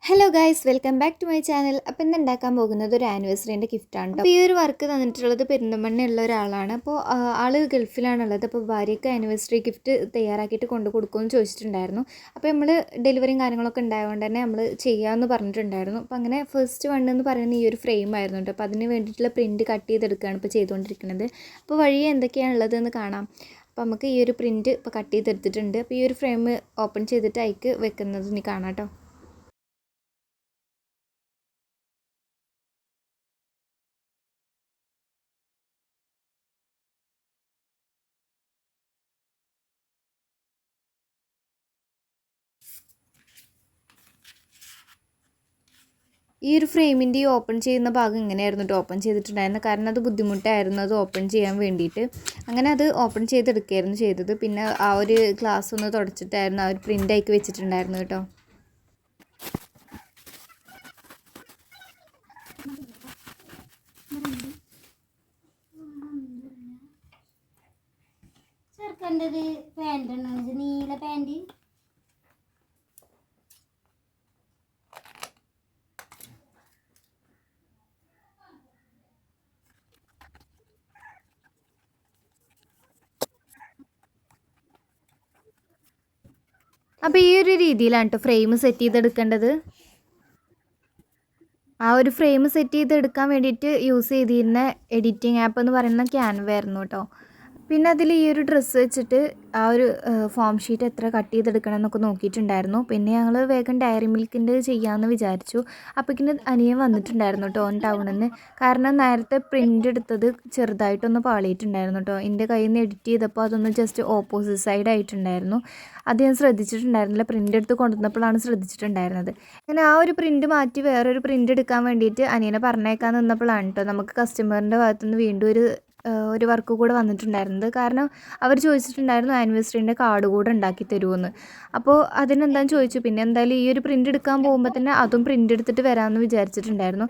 Hello guys, welcome back to my channel. അപ്പോൾ ഇന്ന് ഉണ്ടാക്കാൻ പോകുന്നത് ഒരു ആനിവേഴ്സറിൻ്റെ ഗിഫ്റ്റാണ് കേട്ടോ. അപ്പോൾ ഈ ഒരു വർക്ക് തന്നിട്ടുള്ളത് പെരിന്തൽമണ്ണയുള്ള ഒരാളാണ്. അപ്പോൾ ആൾ ഗൾഫിലാണുള്ളത്. അപ്പോൾ ഭാര്യയ്ക്ക് ആനിവേഴ്സറി ഗിഫ്റ്റ് തയ്യാറാക്കിയിട്ട് കൊണ്ടു കൊടുക്കുമെന്ന് ചോദിച്ചിട്ടുണ്ടായിരുന്നു. അപ്പോൾ നമ്മൾ ഡെലിവറിയും കാര്യങ്ങളൊക്കെ ഉണ്ടായതുകൊണ്ട് തന്നെ നമ്മൾ ചെയ്യാമെന്ന് പറഞ്ഞിട്ടുണ്ടായിരുന്നു. അപ്പോൾ അങ്ങനെ ഫസ്റ്റ് വൺ എന്ന് പറയുന്നത് ഈ ഒരു ഫ്രെയിം ആയിരുന്നു കേട്ടോ. അപ്പോൾ അതിന് വേണ്ടിയിട്ടുള്ള പ്രിൻറ്റ് കട്ട് ചെയ്തെടുക്കുകയാണ് ഇപ്പോൾ ചെയ്തുകൊണ്ടിരിക്കുന്നത്. അപ്പോൾ വഴിയെ എന്തൊക്കെയാണുള്ളതെന്ന് കാണാം. അപ്പോൾ നമുക്ക് ഈ ഒരു പ്രിൻറ്റ് ഇപ്പോൾ കട്ട് ചെയ്തെടുത്തിട്ടുണ്ട്. അപ്പോൾ ഈ ഒരു ഫ്രെയിം ഓപ്പൺ ചെയ്തിട്ട് അതിക്ക് വെക്കുന്നത് ഇനി കാണാം കേട്ടോ. ഈ ഒരു ഫ്രെയിമിൻ്റെ ഓപ്പൺ ചെയ്യുന്ന ഭാഗം ഇങ്ങനെയായിരുന്നു കേട്ടോ ഓപ്പൺ ചെയ്തിട്ടുണ്ടായിരുന്നത്. കാരണം അത് ബുദ്ധിമുട്ടായിരുന്നു അത് ഓപ്പൺ ചെയ്യാൻ വേണ്ടിയിട്ട്. അങ്ങനെ അത് ഓപ്പൺ ചെയ്തെടുക്കുകയായിരുന്നു ചെയ്തത്. പിന്നെ ആ ഒരു ഗ്ലാസ് ഒന്ന് തുടച്ചിട്ടായിരുന്നു ആ ഒരു പ്രിൻ്റ് ആക്കി വെച്ചിട്ടുണ്ടായിരുന്നു കേട്ടോ. ചെറുക്കൻ്റെ പാൻ്റ് നീല പാൻറ്. അപ്പോൾ ഈ ഒരു രീതിയിലാണ് കേട്ടോ ഫ്രെയിം സെറ്റ് ചെയ്തെടുക്കേണ്ടത്. ആ ഒരു ഫ്രെയിം സെറ്റ് ചെയ്തെടുക്കാൻ വേണ്ടിയിട്ട് യൂസ് ചെയ്തിരുന്ന എഡിറ്റിംഗ് ആപ്പ് എന്ന് പറയുന്ന ക്യാൻവ ആയിരുന്നു കേട്ടോ. പിന്നെ അതിൽ ഈ ഒരു ഡ്രസ്സ് വെച്ചിട്ട് ആ ഒരു ഫോം ഷീറ്റ് എത്ര കട്ട് ചെയ്തെടുക്കണം എന്നൊക്കെ നോക്കിയിട്ടുണ്ടായിരുന്നു. പിന്നെ ഞങ്ങൾ വേഗം ഡയറി മിൽക്കിൻ്റെ ചെയ്യാമെന്ന് വിചാരിച്ചു. അപ്പോഴേക്കിന് അനിയൻ വന്നിട്ടുണ്ടായിരുന്നു കേട്ടോ ടൗണിൽ നിന്ന്. കാരണം നേരത്തെ പ്രിൻ്റ് എടുത്തത് ചെറുതായിട്ടൊന്ന് പാളിയിട്ടുണ്ടായിരുന്നു കേട്ടോ. എൻ്റെ കയ്യിൽ നിന്ന് എഡിറ്റ് ചെയ്തപ്പോൾ അതൊന്ന് ജസ്റ്റ് ഓപ്പോസിറ്റ് സൈഡ് ആയിട്ടുണ്ടായിരുന്നു. അത് ഞാൻ ശ്രദ്ധിച്ചിട്ടുണ്ടായിരുന്നില്ല. പ്രിൻ്റ് എടുത്ത് കൊണ്ടുവന്നപ്പോഴാണ് ശ്രദ്ധിച്ചിട്ടുണ്ടായിരുന്നത്. അങ്ങനെ ആ ഒരു പ്രിൻ്റ് മാറ്റി വേറൊരു പ്രിൻ്റ് എടുക്കാൻ വേണ്ടിയിട്ട് അനിയനെ പറഞ്ഞേക്കാൻ നിന്നപ്പോഴാണ് കേട്ടോ നമുക്ക് കസ്റ്റമറിൻ്റെ ഭാഗത്തുനിന്ന് വീണ്ടും ഒരു വർക്ക് കൂടെ വന്നിട്ടുണ്ടായിരുന്നത്. കാരണം അവർ ചോദിച്ചിട്ടുണ്ടായിരുന്നു ആനിവേഴ്സറീൻ്റെ കാർഡ് കൂടെ ഉണ്ടാക്കി തരുമെന്ന്. അപ്പോൾ അതിനെന്താണെന്ന് ചോദിച്ചു. പിന്നെ എന്തായാലും ഈ ഒരു പ്രിൻ്റ് എടുക്കാൻ പോകുമ്പോൾ തന്നെ അതും പ്രിൻ്റ് എടുത്തിട്ട് വരാമെന്ന് വിചാരിച്ചിട്ടുണ്ടായിരുന്നു.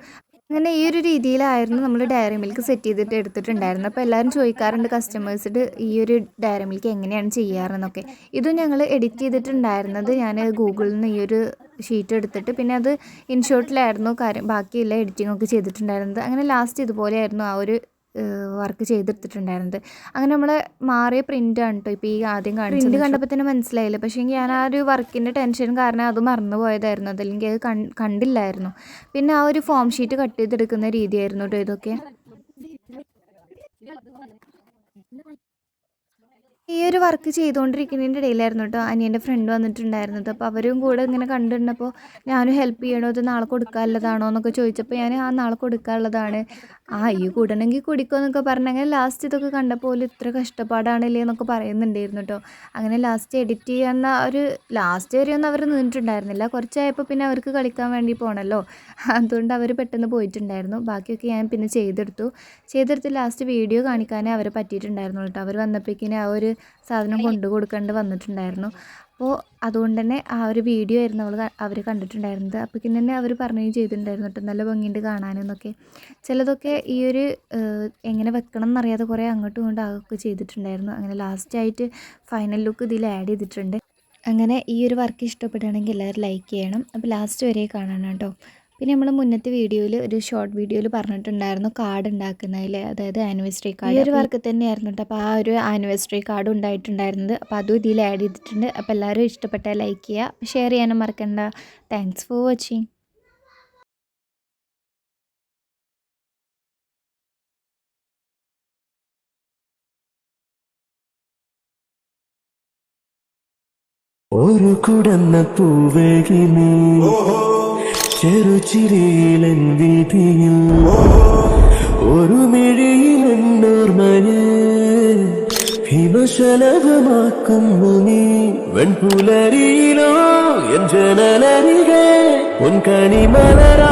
അങ്ങനെ ഈ ഒരു രീതിയിലായിരുന്നു നമ്മൾ ഡയറി മിൽക്ക് സെറ്റ് ചെയ്തിട്ട് എടുത്തിട്ടുണ്ടായിരുന്നു. അപ്പോൾ എല്ലാവരും ചോദിക്കാറുണ്ട് കസ്റ്റമേഴ്സിട്ട് ഈ ഒരു ഡയറി മിൽക്ക് എങ്ങനെയാണ് ചെയ്യാറെന്നൊക്കെ. ഇതും ഞങ്ങൾ എഡിറ്റ് ചെയ്തിട്ടുണ്ടായിരുന്നത് ഞാൻ ഗൂഗിളിൽ നിന്ന് ഈ ഒരു ഷീറ്റ് എടുത്തിട്ട് പിന്നെ അത് ഇൻഷോട്ടിലായിരുന്നു ബാക്കിയുള്ള എഡിറ്റിംഗ് ഒക്കെ ചെയ്തിട്ടുണ്ടായിരുന്നത്. അങ്ങനെ ലാസ്റ്റ് ഇതുപോലെയായിരുന്നു ആ ഒരു വർക്ക് ചെയ്തെടുത്തിട്ടുണ്ടായിരുന്നത്. അങ്ങനെ നമ്മൾ മാറിയ പ്രിൻ്റാണ് കേട്ടോ ഇപ്പോൾ ഈ ആദ്യം കാണിച്ചത്. പ്രിൻ്റ് കണ്ടപ്പോൾ തന്നെ മനസ്സിലായില്ല. പക്ഷേ ഞാൻ ആ ഒരു വർക്കിൻ്റെ ടെൻഷൻ കാരണം അത് മറന്നു പോയതായിരുന്നു. അതല്ലെങ്കിൽ അത് കണ്ടില്ലായിരുന്നു. പിന്നെ ആ ഒരു ഫോം ഷീറ്റ് കട്ട് ചെയ്തെടുക്കുന്ന രീതിയായിരുന്നു കേട്ടോ ഇതൊക്കെ. ഈ ഒരു വർക്ക് ചെയ്തുകൊണ്ടിരിക്കുന്നതിൻ്റെ ഇടയിലായിരുന്നു കേട്ടോ അനിയൻ്റെ ഫ്രണ്ട് വന്നിട്ടുണ്ടായിരുന്നത്. അപ്പോൾ അവരും കൂടെ ഇങ്ങനെ കണ്ടിരുന്നപ്പോൾ ഞാനും ഹെൽപ്പ് ചെയ്യണോ, ഇത് നാളെ കൊടുക്കാനുള്ളതാണോ എന്നൊക്കെ ചോദിച്ചപ്പോൾ ഞാൻ നാളെ കൊടുക്കാനുള്ളതാണ്. ഈ കൂടണമെങ്കിൽ കുടിക്കുമോ എന്നൊക്കെ പറഞ്ഞങ്ങനെ ലാസ്റ്റ് ഇതൊക്കെ കണ്ടപ്പോൾ ഇത്ര കഷ്ടപ്പാടാണല്ലേ എന്നൊക്കെ പറയുന്നുണ്ടായിരുന്നു കേട്ടോ. അങ്ങനെ ലാസ്റ്റ് എഡിറ്റ് ചെയ്യാവുന്ന ഒരു ലാസ്റ്റ് വരെയൊന്നും അവർ നിന്നിട്ടുണ്ടായിരുന്നില്ല. കുറച്ചായപ്പോൾ പിന്നെ അവർക്ക് കളിക്കാൻ വേണ്ടി പോകണമല്ലോ, അതുകൊണ്ട് അവർ പെട്ടെന്ന് പോയിട്ടുണ്ടായിരുന്നു. ബാക്കിയൊക്കെ ഞാൻ പിന്നെ ചെയ്തെടുത്ത് ലാസ്റ്റ് വീഡിയോ കാണിക്കാനേ അവരെ പറ്റിയിട്ടുണ്ടായിരുന്നു കേട്ടോ. അവർ വന്നപ്പോഴേക്കിന് ആ ഒരു സാധനം കൊണ്ടു കൊടുക്കേണ്ടി വന്നിട്ടുണ്ടായിരുന്നു. അപ്പോൾ അതുകൊണ്ട് തന്നെ ആ ഒരു വീഡിയോ ആയിരുന്നു അവർ കണ്ടിട്ടുണ്ടായിരുന്നത്. അപ്പോഴേക്കും തന്നെ അവർ പറയുകയും ചെയ്തിട്ടുണ്ടായിരുന്നു കേട്ടോ നല്ല ഭംഗിയുണ്ട് കാണാനെന്നൊക്കെ. ചിലതൊക്കെ ഈ ഒരു എങ്ങനെ വെക്കണം എന്നറിയാതെ കുറേ അങ്ങോട്ടും ഇങ്ങോട്ടും ആകൊക്കെ ചെയ്തിട്ടുണ്ടായിരുന്നു. അങ്ങനെ ലാസ്റ്റായിട്ട് ഫൈനൽ ലുക്ക് ഇതിൽ ആഡ് ചെയ്തിട്ടുണ്ട്. അങ്ങനെ ഈ ഒരു വർക്ക് ഇഷ്ടപ്പെടുകയാണെങ്കിൽ എല്ലാവരും ലൈക്ക് ചെയ്യണം. അപ്പോൾ ലാസ്റ്റ് വരെ കാണണം കേട്ടോ. പിന്നെ നമ്മൾ മുന്നത്തെ വീഡിയോയിൽ ഒരു ഷോർട്ട് വീഡിയോയിൽ പറഞ്ഞിട്ടുണ്ടായിരുന്നു കാർഡ് ഉണ്ടാക്കുന്നതിൽ, അതായത് ആനിവേഴ്സറി കാർഡ്. ഈ ഒരു വർക്ക് തന്നെയായിരുന്നു കേട്ടോ. അപ്പോൾ ആ ഒരു ആനിവേഴ്സറി കാർഡ് ഉണ്ടായിട്ടുണ്ടായിരുന്നത്. അപ്പോൾ അതും ഇതിൽ ആഡ് ചെയ്തിട്ടുണ്ട്. അപ്പോൾ എല്ലാവരും ഇഷ്ടപ്പെട്ടാൽ ലൈക്ക് ചെയ്യുക, ഷെയർ ചെയ്യാനും മറക്കണ്ട. Thanks for watching. ഒരു കുടന്ന പൂവേകിനി ചെറുചിരിയിലൻ വീതിയിൽ ഒരു മിഴിയിലെന്നോർമയെ ഹിമശലഭമാക്കുന്നു നീ വെൺപുലരിയിലോ എൻ ജനലരികെ ഉൻ കനിമലരാ